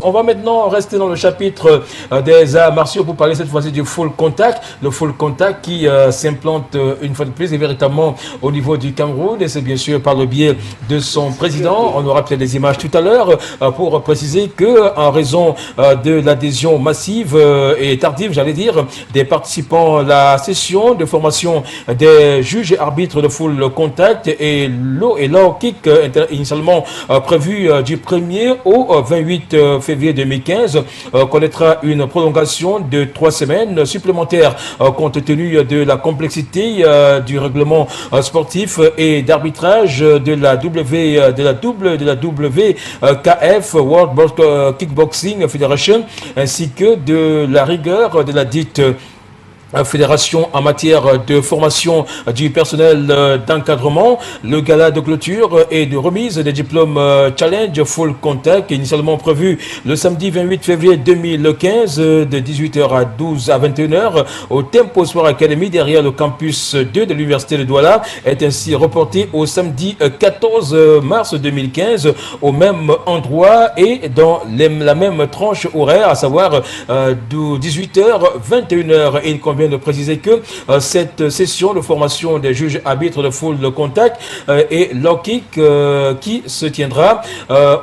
On va maintenant rester dans le chapitre des arts martiaux pour parler cette fois-ci du full contact. Le full contact qui s'implante une fois de plus et véritablement au niveau du Cameroun. Et c'est bien sûr par le biais de son président. On aura peut-être des images tout à l'heure pour préciser que en raison de l'adhésion massive et tardive, j'allais dire, des participants à la session de formation des juges et arbitres de full contact et low kick initialement prévu du 1er au 28 février 2015 connaîtra une prolongation de 3 semaines supplémentaires compte tenu de la complexité du règlement sportif et d'arbitrage de la WKF World Kickboxing Federation ainsi que de la rigueur de la dite fédération en matière de formation du personnel d'encadrement. Le gala de clôture et de remise des diplômes Challenge Full Contact initialement prévu le samedi 28 février 2015 de 18h à 21h au Tempo Sport Academy derrière le campus 2 de l'université de Douala est ainsi reporté au samedi 14 mars 2015 au même endroit et dans la même tranche horaire, à savoir de 18h 21h. Il convient de préciser que cette session de formation des juges arbitres de full contact et low kick qui se tiendra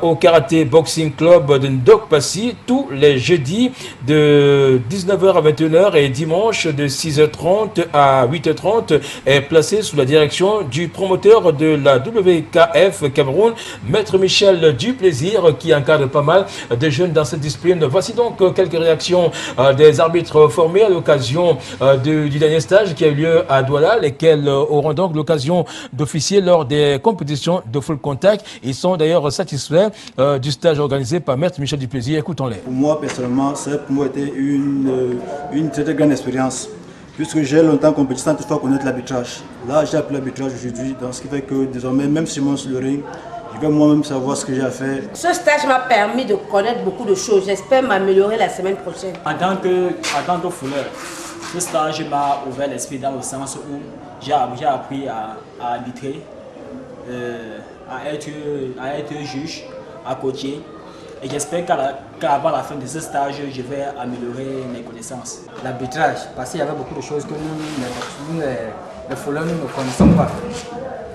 au Karaté Boxing Club de Ndokpassi tous les jeudis de 19h à 21h et dimanche de 6h30 à 8h30 est placée sous la direction du promoteur de la WKF Cameroun, Maître Michel Duplaisir, qui encadre pas mal de jeunes dans cette discipline. Voici donc quelques réactions des arbitres formés à l'occasion du dernier stage qui a eu lieu à Douala, lesquels auront donc l'occasion d'officier lors des compétitions de full contact. Ils sont d'ailleurs satisfaits du stage organisé par Maître Michel Duplaisir. Écoutons-les. Pour moi, personnellement, ça a pour moi été une très grande expérience, puisque j'ai longtemps compéti sans toutefois connaître l'arbitrage. Là, j'ai appris l'arbitrage aujourd'hui, donc ce qui fait que désormais, même si je monte sur le ring, je vais moi-même savoir ce que j'ai à faire. Ce stage m'a permis de connaître beaucoup de choses. J'espère m'améliorer la semaine prochaine. En tant que fouleur, ce stage m'a ouvert l'esprit dans le sens où j'ai appris à arbitrer, à être juge, à coacher. Et j'espère qu'avant la fin de ce stage, je vais améliorer mes connaissances. L'arbitrage, parce qu'il y avait beaucoup de choses que nous les fouleurs, nous ne connaissons pas.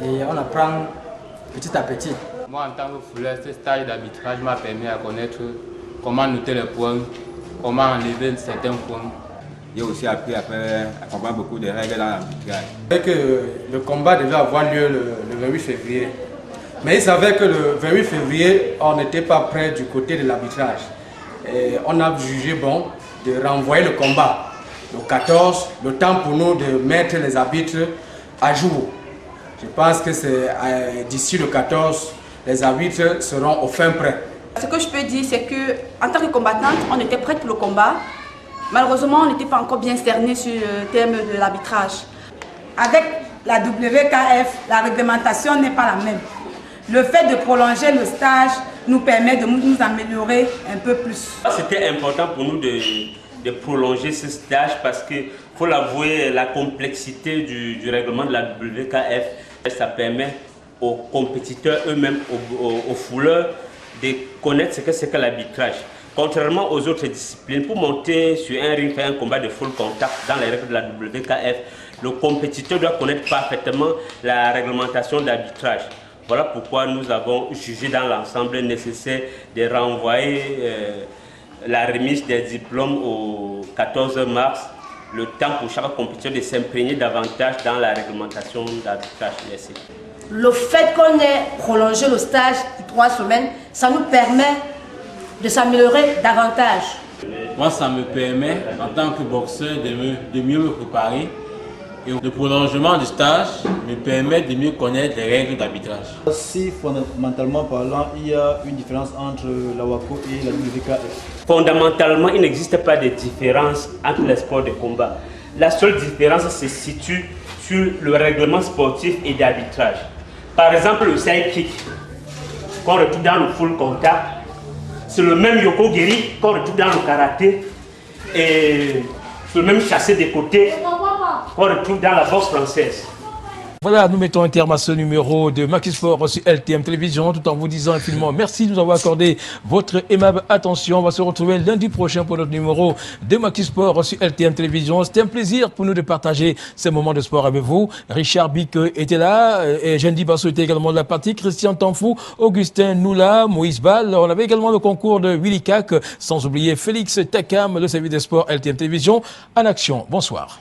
Et on apprend petit à petit. Moi, en tant que fouleur, ce stage d'arbitrage m'a permis à connaître comment noter les points, comment enlever certains points. J'ai aussi appris à comprendre beaucoup de règles dans l'arbitrage. Le combat devait avoir lieu le 28 février. Mais il savait que le 28 février, on n'était pas prêt du côté de l'arbitrage. On a jugé bon de renvoyer le combat. Le 14, le temps pour nous de mettre les arbitres à jour. Je pense que c'est d'ici le 14, les arbitres seront au fin prêt. Ce que je peux dire, c'est qu'en tant que combattante, on était prête pour le combat. Malheureusement, on n'était pas encore bien cerné sur le thème de l'arbitrage. Avec la WKF, la réglementation n'est pas la même. Le fait de prolonger le stage nous permet de nous améliorer un peu plus. C'était important pour nous de prolonger ce stage parce qu'il faut l'avouer, la complexité du règlement de la WKF, ça permet aux compétiteurs eux-mêmes, aux fouleurs, de connaître ce que c'est que l'arbitrage. Contrairement aux autres disciplines, pour monter sur un ring, faire un combat de full contact dans les règles de la WKF, le compétiteur doit connaître parfaitement la réglementation d'arbitrage. Voilà pourquoi nous avons jugé dans l'ensemble nécessaire de renvoyer la remise des diplômes au 14 mars, le temps pour chaque compétiteur de s'imprégner davantage dans la réglementation d'arbitrage. Merci. Le fait qu'on ait prolongé le stage de 3 semaines, ça nous permet de s'améliorer davantage. Moi, ça me permet, en tant que boxeur, de mieux me préparer. Et le prolongement du stage me permet de mieux connaître les règles d'arbitrage. Si fondamentalement parlant, il y a une différence entre la WACO et la WKF. Fondamentalement, il n'existe pas de différence entre les sports de combat. La seule différence se situe sur le règlement sportif et d'arbitrage. Par exemple, le side kick qu'on retrouve dans le full contact, c'est le même yoko-geri qu'on retrouve dans le karaté et c'est le même chassé de côté qu'on retrouve dans la boxe française. Voilà, nous mettons un terme à ce numéro de Maxisport sur LTM Télévision, tout en vous disant infiniment merci de nous avoir accordé votre aimable attention. On va se retrouver lundi prochain pour notre numéro de Maxisport sur LTM Télévision. C'était un plaisir pour nous de partager ces moments de sport avec vous. Richard Bic était là, et Jendi Basso était également de la partie, Christian Tanfou, Augustin Noula, Moïse Ball. On avait également le concours de Willy Cac, sans oublier Félix Takam, le service des sports LTM Télévision en action. Bonsoir.